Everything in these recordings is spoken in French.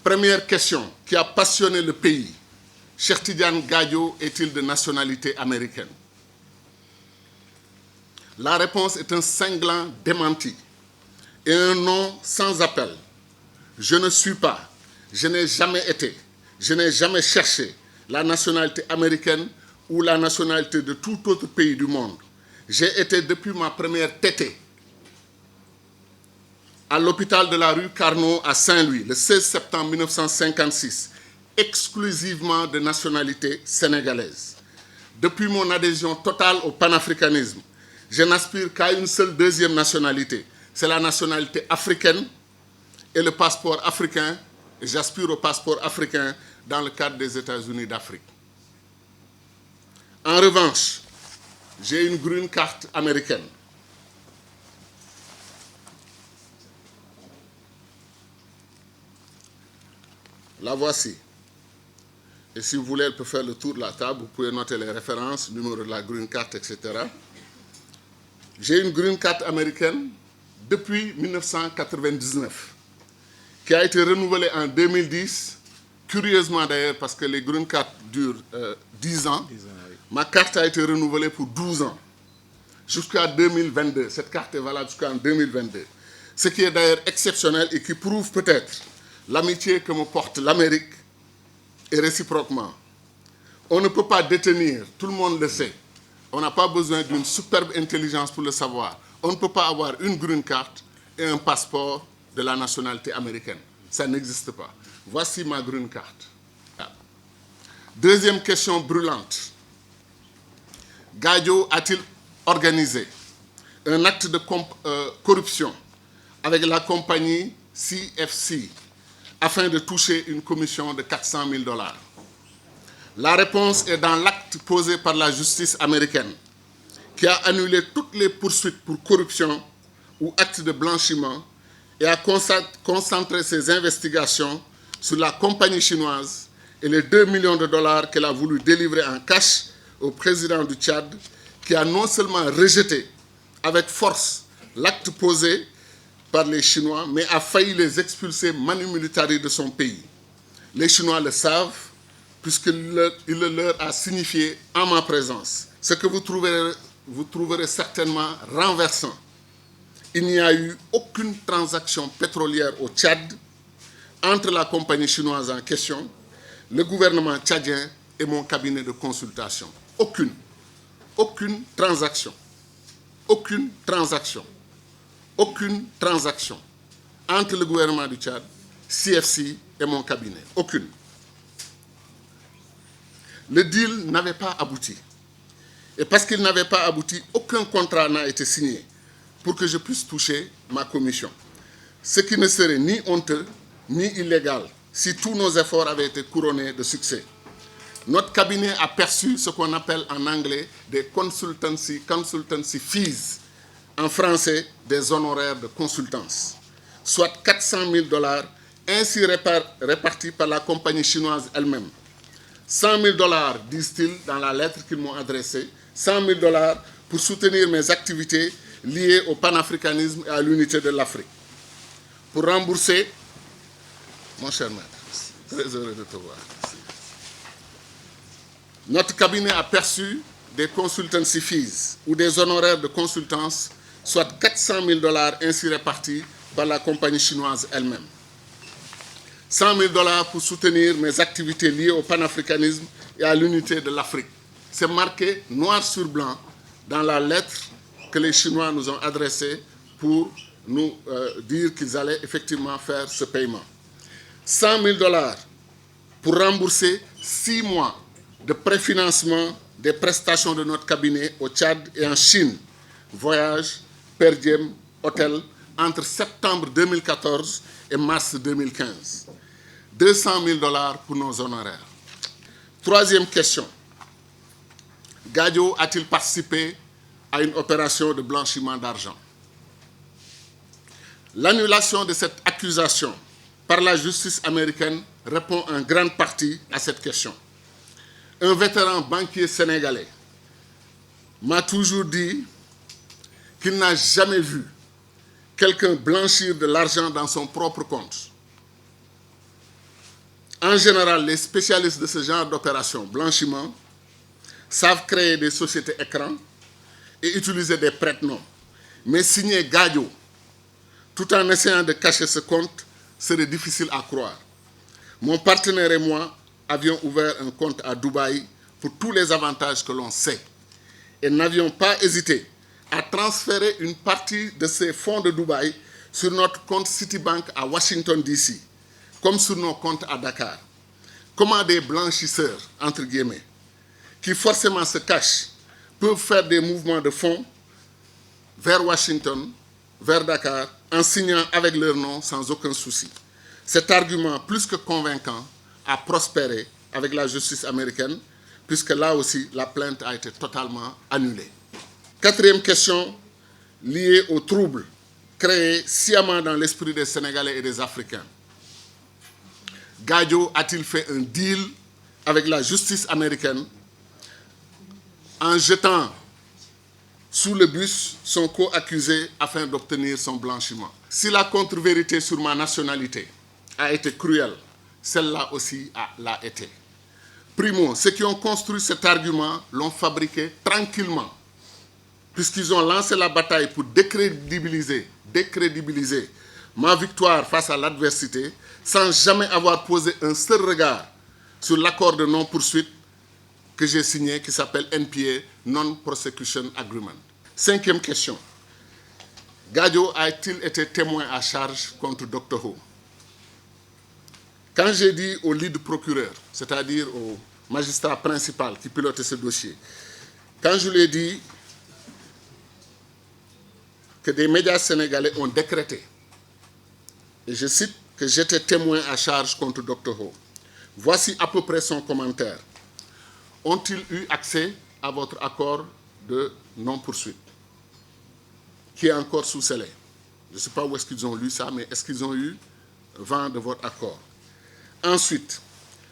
Première question qui a passionné le pays. Cheikh Tidiane Gadio est-il de nationalité américaine? La réponse est un cinglant démenti et un non sans appel. Je ne suis pas, je n'ai jamais été, je n'ai jamais cherché la nationalité américaine ou la nationalité de tout autre pays du monde. J'ai été depuis ma première tétée à l'hôpital de la rue Carnot à Saint-Louis, le 16 septembre 1956, exclusivement de nationalité sénégalaise. Depuis mon adhésion totale au panafricanisme, je n'aspire qu'à une seule deuxième nationalité, c'est la nationalité africaine et le passeport africain. J'aspire au passeport africain dans le cadre des États-Unis d'Afrique. En revanche, j'ai une green card américaine. La voici. Et si vous voulez, elle peut faire le tour de la table. Vous pouvez noter les références, numéro de la green card, etc. J'ai une green card américaine depuis 1999, qui a été renouvelée en 2010, curieusement d'ailleurs, parce que les green cards durent 10 ans. Oui. Ma carte a été renouvelée pour 12 ans, jusqu'à 2022. Cette carte est valable jusqu'en 2022. Ce qui est d'ailleurs exceptionnel et qui prouve peut-être l'amitié que me porte l'Amérique et réciproquement. On ne peut pas détenir, tout le monde le sait, on n'a pas besoin d'une superbe intelligence pour le savoir. On ne peut pas avoir une green card et un passeport de la nationalité américaine. Ça n'existe pas. Voici ma green card. Deuxième question brûlante. Gadio a-t-il organisé un acte de corruption avec la compagnie CFC afin de toucher une commission de 400 000 $? La réponse est dans l'acte posé par la justice américaine, qui a annulé toutes les poursuites pour corruption ou actes de blanchiment et a concentré ses investigations sur la compagnie chinoise et les 2 millions de $ qu'elle a voulu délivrer en cash au président du Tchad, qui a non seulement rejeté avec force l'acte posé par les Chinois, mais a failli les expulser manu militari de son pays. Les Chinois le savent, puisqu'il le leur a signifié en ma présence. Ce que vous trouverez certainement renversant. Il n'y a eu aucune transaction pétrolière au Tchad entre la compagnie chinoise en question, le gouvernement tchadien et mon cabinet de consultation. Aucune. Aucune transaction. Aucune transaction. Aucune transaction entre le gouvernement du Tchad, CFC et mon cabinet. Aucune. Le deal n'avait pas abouti. Et parce qu'il n'avait pas abouti, aucun contrat n'a été signé pour que je puisse toucher ma commission. Ce qui ne serait ni honteux, ni illégal, si tous nos efforts avaient été couronnés de succès. Notre cabinet a perçu ce qu'on appelle en anglais des consultancy fees, en français des honoraires de consultance, soit 400 000 $, ainsi répartis par la compagnie chinoise elle-même. 100 000 $, disent-ils dans la lettre qu'ils m'ont adressée, 100 000 $ pour soutenir mes activités liées au panafricanisme et à l'unité de l'Afrique. Pour rembourser, mon cher maître, très heureux de te voir. Notre cabinet a perçu des consultancy fees ou des honoraires de consultance, soit 400 000 $ ainsi répartis par la compagnie chinoise elle-même. 100 000 $ pour soutenir mes activités liées au panafricanisme et à l'unité de l'Afrique. C'est marqué noir sur blanc dans la lettre que les Chinois nous ont adressée pour nous dire qu'ils allaient effectivement faire ce paiement. 100 000 $ pour rembourser 6 mois de préfinancement des prestations de notre cabinet au Tchad et en Chine. Voyage, per diem, hôtel, entre septembre 2014 et mars 2015. 200 000 $ pour nos honoraires. Troisième question. Gadio a-t-il participé à une opération de blanchiment d'argent? L'annulation de cette accusation par la justice américaine répond en grande partie à cette question. Un vétéran banquier sénégalais m'a toujours dit qu'il n'a jamais vu quelqu'un blanchir de l'argent dans son propre compte. En général, les spécialistes de ce genre d'opération, blanchiment, savent créer des sociétés écrans et utiliser des prête-noms. Mais signer Gadio, tout en essayant de cacher ce compte, serait difficile à croire. Mon partenaire et moi avions ouvert un compte à Dubaï pour tous les avantages que l'on sait et n'avions pas hésité à transférer une partie de ces fonds de Dubaï sur notre compte Citibank à Washington, D.C., comme sur nos comptes à Dakar. Comment des blanchisseurs, entre guillemets, qui forcément se cachent, peuvent faire des mouvements de fonds vers Washington, vers Dakar, en signant avec leur nom sans aucun souci. Cet argument, plus que convaincant, a prospéré avec la justice américaine, puisque là aussi, la plainte a été totalement annulée. Quatrième question, liée aux troubles créés sciemment dans l'esprit des Sénégalais et des Africains. Gadio a-t-il fait un deal avec la justice américaine en jetant sous le bus son co-accusé afin d'obtenir son blanchiment? Si la contre-vérité sur ma nationalité a été cruelle, celle-là aussi l'a été. Primo, ceux qui ont construit cet argument l'ont fabriqué tranquillement, puisqu'ils ont lancé la bataille pour décrédibiliser ma victoire face à l'adversité, sans jamais avoir posé un seul regard sur l'accord de non-poursuite que j'ai signé, qui s'appelle NPA, Non-Prosecution Agreement. Cinquième question. Gadio a-t-il été témoin à charge contre Dr Ho? Quand j'ai dit au lead procureur, c'est-à-dire au magistrat principal qui pilotait ce dossier, quand je lui ai dit que des médias sénégalais ont décrété, et je cite, que j'étais témoin à charge contre Dr Ho, voici à peu près son commentaire. Ont-ils eu accès à votre accord de non-poursuite, qui est encore sous scellé? Je ne sais pas où est-ce qu'ils ont lu ça, mais est-ce qu'ils ont eu vent de votre accord? Ensuite,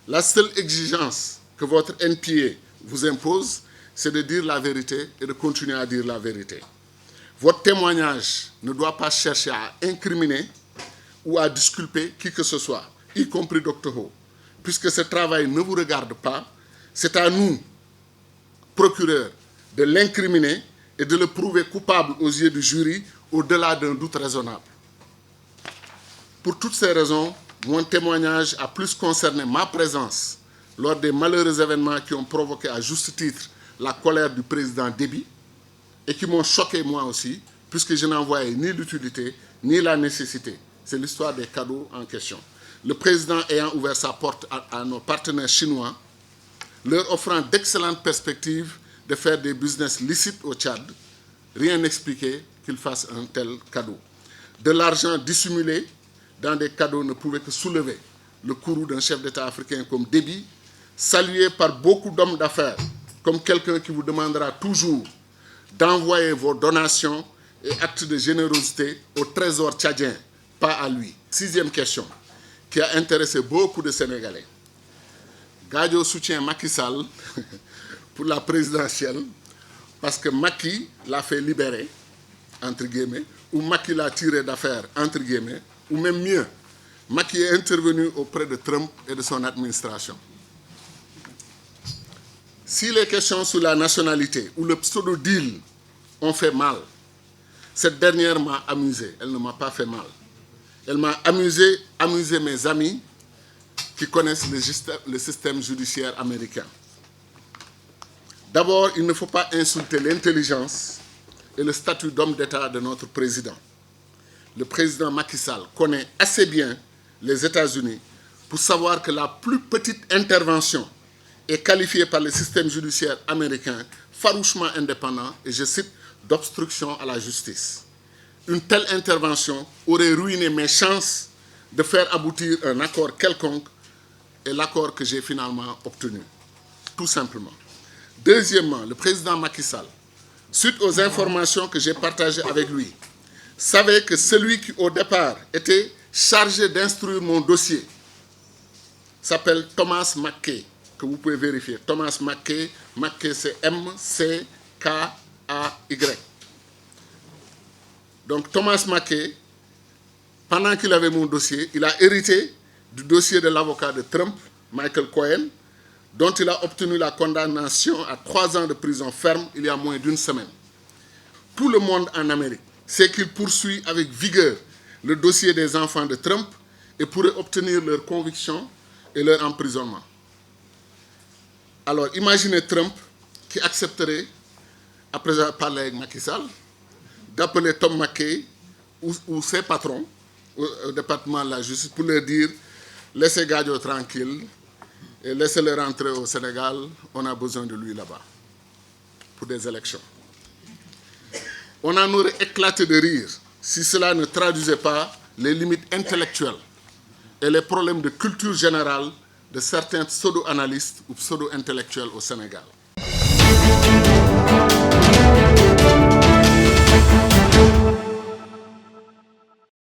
la seule exigence que votre NPA vous impose, c'est de dire la vérité et de continuer à dire la vérité. Votre témoignage ne doit pas chercher à incriminer ou à disculper qui que ce soit, y compris Dr Ho. Puisque ce travail ne vous regarde pas, c'est à nous, procureurs, de l'incriminer et de le prouver coupable aux yeux du jury au-delà d'un doute raisonnable. Pour toutes ces raisons, mon témoignage a plus concerné ma présence lors des malheureux événements qui ont provoqué à juste titre la colère du président Déby et qui m'ont choqué moi aussi, puisque je n'en voyais ni l'utilité ni la nécessité. C'est l'histoire des cadeaux en question. Le président ayant ouvert sa porte à nos partenaires chinois, leur offrant d'excellentes perspectives de faire des business licites au Tchad, rien n'expliquait qu'ils fassent un tel cadeau. De l'argent dissimulé dans des cadeaux ne pouvait que soulever le courroux d'un chef d'État africain comme Déby, salué par beaucoup d'hommes d'affaires, comme quelqu'un qui vous demandera toujours d'envoyer vos donations et actes de générosité au trésor tchadien, pas à lui. Sixième question, qui a intéressé beaucoup de Sénégalais. Gadio soutient Macky Sall pour la présidentielle parce que Macky l'a fait libérer, entre guillemets, ou Macky l'a tiré d'affaire, entre guillemets, ou même mieux, Macky est intervenu auprès de Trump et de son administration. Si les questions sur la nationalité ou le pseudo-deal ont fait mal, cette dernière m'a amusé, elle ne m'a pas fait mal. Elle m'a amusé mes amis qui connaissent le système judiciaire américain. D'abord, il ne faut pas insulter l'intelligence et le statut d'homme d'État de notre président. Le président Macky Sall connaît assez bien les États-Unis pour savoir que la plus petite intervention est qualifiée par le système judiciaire américain farouchement indépendant, et je cite, d'obstruction à la justice. Une telle intervention aurait ruiné mes chances de faire aboutir un accord quelconque, et l'accord que j'ai finalement obtenu, tout simplement. Deuxièmement, le président Macky Sall, suite aux informations que j'ai partagées avec lui, savait que celui qui, au départ, était chargé d'instruire mon dossier s'appelle Thomas McKay, que vous pouvez vérifier. Thomas McKay, McKay c'est M-C-K-A-Y. Donc Thomas McKay, pendant qu'il avait mon dossier, il a hérité du dossier de l'avocat de Trump, Michael Cohen, dont il a obtenu la condamnation à 3 ans de prison ferme il y a moins d'1 semaine. Tout le monde en Amérique sait qu'il poursuit avec vigueur le dossier des enfants de Trump et pourrait obtenir leur conviction et leur emprisonnement. Alors imaginez Trump qui accepterait, après avoir parlé avec Macky Sall, d'appeler Tom McKay ou ses patrons au département de la justice pour leur dire « Laissez Gadio tranquille et laissez-le rentrer au Sénégal, on a besoin de lui là-bas pour des élections. » On en aurait éclaté de rire si cela ne traduisait pas les limites intellectuelles et les problèmes de culture générale de certains pseudo-analystes ou pseudo-intellectuels au Sénégal.